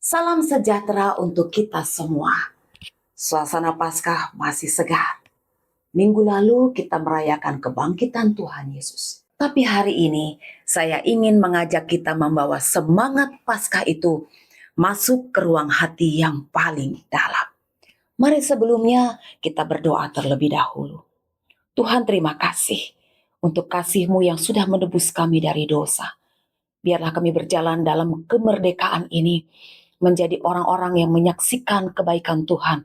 Salam sejahtera untuk kita semua. Suasana Paskah masih segar. Minggu lalu kita merayakan kebangkitan Tuhan Yesus. Tapi hari ini saya ingin mengajak kita membawa semangat Paskah itu masuk ke ruang hati yang paling dalam. Mari sebelumnya kita berdoa terlebih dahulu. Tuhan, terima kasih untuk kasih-Mu yang sudah menebus kami dari dosa. Biarlah kami berjalan dalam kemerdekaan ini menjadi orang-orang yang menyaksikan kebaikan Tuhan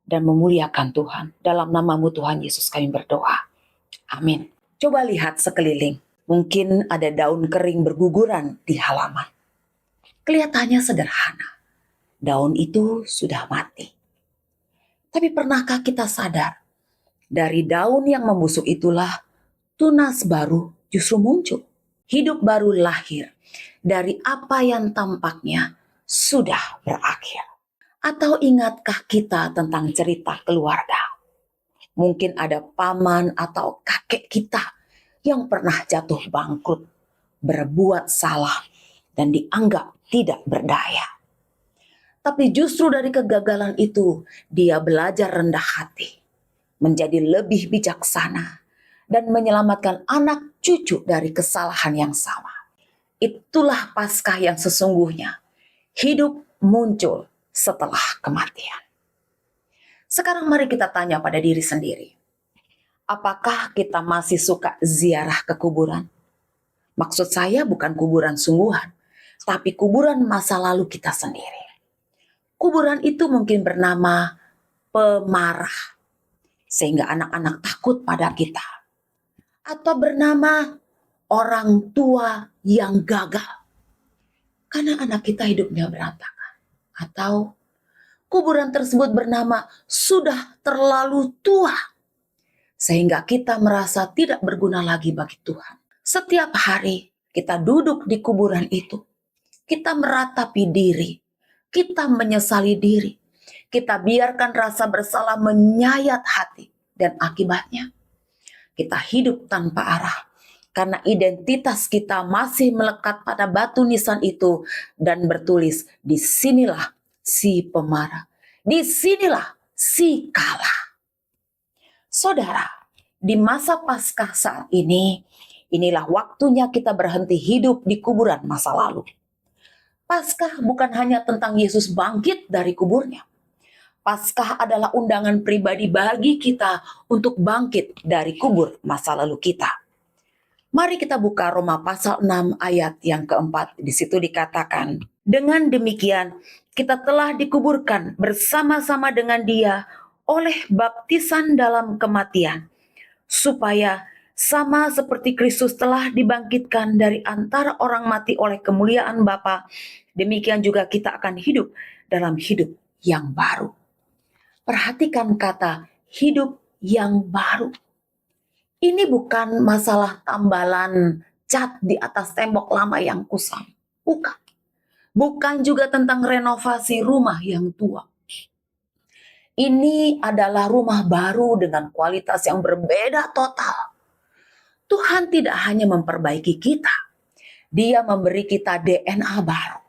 dan memuliakan Tuhan. Dalam nama-Mu Tuhan Yesus kami berdoa. Amin. Coba lihat sekeliling. Mungkin ada daun kering berguguran di halaman. Kelihatannya sederhana. Daun itu sudah mati. Tapi pernahkah kita sadar, dari daun yang membusuk itulah tunas baru justru muncul. Hidup baru lahir dari apa yang tampaknya sudah berakhir. Atau ingatkah kita tentang cerita keluarga? Mungkin ada paman atau kakek kita yang pernah jatuh bangkrut, berbuat salah, dan dianggap tidak berdaya. Tapi justru dari kegagalan itu, dia belajar rendah hati, menjadi lebih bijaksana, dan menyelamatkan anak cucu dari kesalahan yang sama. Itulah Paskah yang sesungguhnya. Hidup muncul setelah kematian. Sekarang mari kita tanya pada diri sendiri. Apakah kita masih suka ziarah ke kuburan? Maksud saya bukan kuburan sungguhan, tapi kuburan masa lalu kita sendiri. Kuburan itu mungkin bernama pemarah, sehingga anak-anak takut pada kita. Atau bernama orang tua yang gagal, karena anak kita hidupnya berantakan. Atau kuburan tersebut bernama sudah terlalu tua, sehingga kita merasa tidak berguna lagi bagi Tuhan. Setiap hari kita duduk di kuburan itu, kita meratapi diri, kita menyesali diri, kita biarkan rasa bersalah menyayat hati, dan akibatnya kita hidup tanpa arah. Karena identitas kita masih melekat pada batu nisan itu dan bertulis, disinilah si pemarah, disinilah si kalah. Saudara, di masa Paskah saat ini, inilah waktunya kita berhenti hidup di kuburan masa lalu. Paskah bukan hanya tentang Yesus bangkit dari kuburnya. Paskah adalah undangan pribadi bagi kita untuk bangkit dari kubur masa lalu kita. Mari kita buka Roma pasal 6 ayat yang keempat. Di situ dikatakan, dengan demikian kita telah dikuburkan bersama-sama dengan Dia oleh baptisan dalam kematian, supaya sama seperti Kristus telah dibangkitkan dari antara orang mati oleh kemuliaan Bapa, demikian juga kita akan hidup dalam hidup yang baru. Perhatikan kata hidup yang baru. Ini bukan masalah tambalan cat di atas tembok lama yang kusam. Bukan. Bukan juga tentang renovasi rumah yang tua. Ini adalah rumah baru dengan kualitas yang berbeda total. Tuhan tidak hanya memperbaiki kita, Dia memberi kita DNA baru.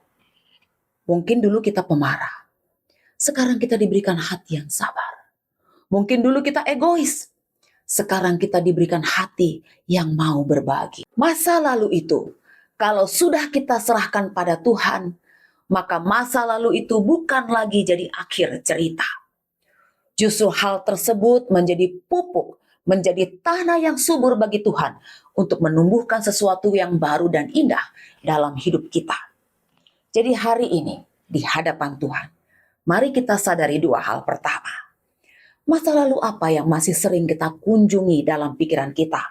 Mungkin dulu kita pemarah, sekarang kita diberikan hati yang sabar. Mungkin dulu kita egois, sekarang kita diberikan hati yang mau berbagi. Masa lalu itu, kalau sudah kita serahkan pada Tuhan, maka masa lalu itu bukan lagi jadi akhir cerita. Justru hal tersebut menjadi pupuk, menjadi tanah yang subur bagi Tuhan untuk menumbuhkan sesuatu yang baru dan indah dalam hidup kita. Jadi hari ini, di hadapan Tuhan, mari kita sadari dua hal. Pertama, masa lalu apa yang masih sering kita kunjungi dalam pikiran kita?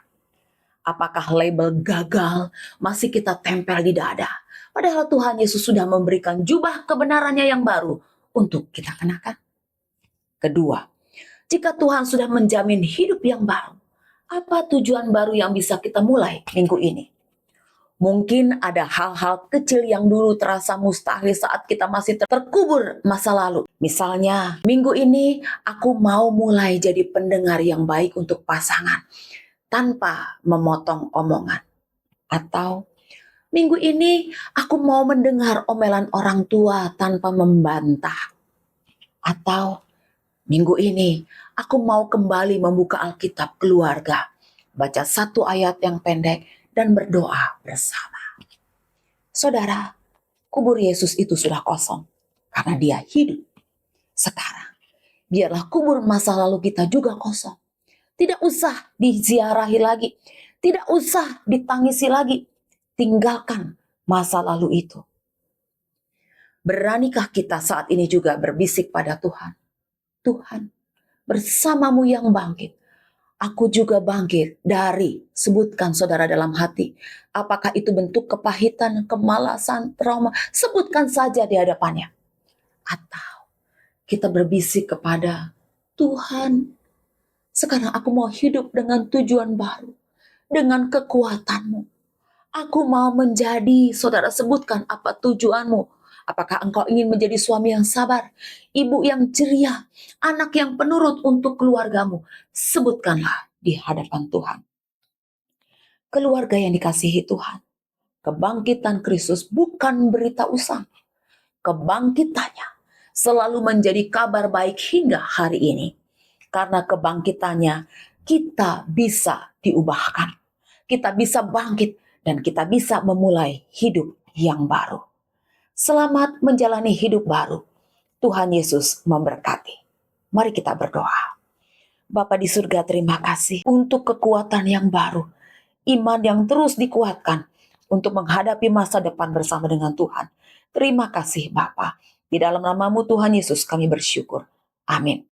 Apakah label gagal masih kita tempel di dada? Padahal Tuhan Yesus sudah memberikan jubah kebenarannya yang baru untuk kita kenakan. Kedua, jika Tuhan sudah menjamin hidup yang baru, apa tujuan baru yang bisa kita mulai minggu ini? Mungkin ada hal-hal kecil yang dulu terasa mustahil saat kita masih terkubur masa lalu. Misalnya, minggu ini aku mau mulai jadi pendengar yang baik untuk pasangan tanpa memotong omongan. Atau Minggu ini aku mau mendengar omelan orang tua tanpa membantah. Atau minggu ini aku mau kembali membuka Alkitab keluarga, baca satu ayat yang pendek dan berdoa bersama. Saudara, kubur Yesus itu sudah kosong karena dia hidup. Sekarang, biarlah kubur masa lalu kita juga kosong. Tidak usah diziarahi lagi, tidak usah ditangisi lagi. Tinggalkan masa lalu itu. Beranikah kita saat ini juga berbisik pada Tuhan? Tuhan, bersamamu yang bangkit, aku juga bangkit dari, sebutkan saudara dalam hati. Apakah itu bentuk kepahitan, kemalasan, trauma? Sebutkan saja di hadapannya. Atau kita berbisik kepada Tuhan, sekarang aku mau hidup dengan tujuan baru, dengan kekuatanmu. Aku mau menjadi, saudara sebutkan apa tujuanmu. Apakah engkau ingin menjadi suami yang sabar, ibu yang ceria, anak yang penurut untuk keluargamu? Sebutkanlah di hadapan Tuhan. Keluarga yang dikasihi Tuhan, kebangkitan Kristus bukan berita usang. Kebangkitannya selalu menjadi kabar baik hingga hari ini. Karena kebangkitannya kita bisa diubahkan. Kita bisa bangkit dan kita bisa memulai hidup yang baru. Selamat menjalani hidup baru. Tuhan Yesus memberkati. Mari kita berdoa. Bapa di surga, terima kasih untuk kekuatan yang baru. Iman yang terus dikuatkan untuk menghadapi masa depan bersama dengan Tuhan. Terima kasih Bapa. Di dalam namamu Tuhan Yesus kami bersyukur. Amin.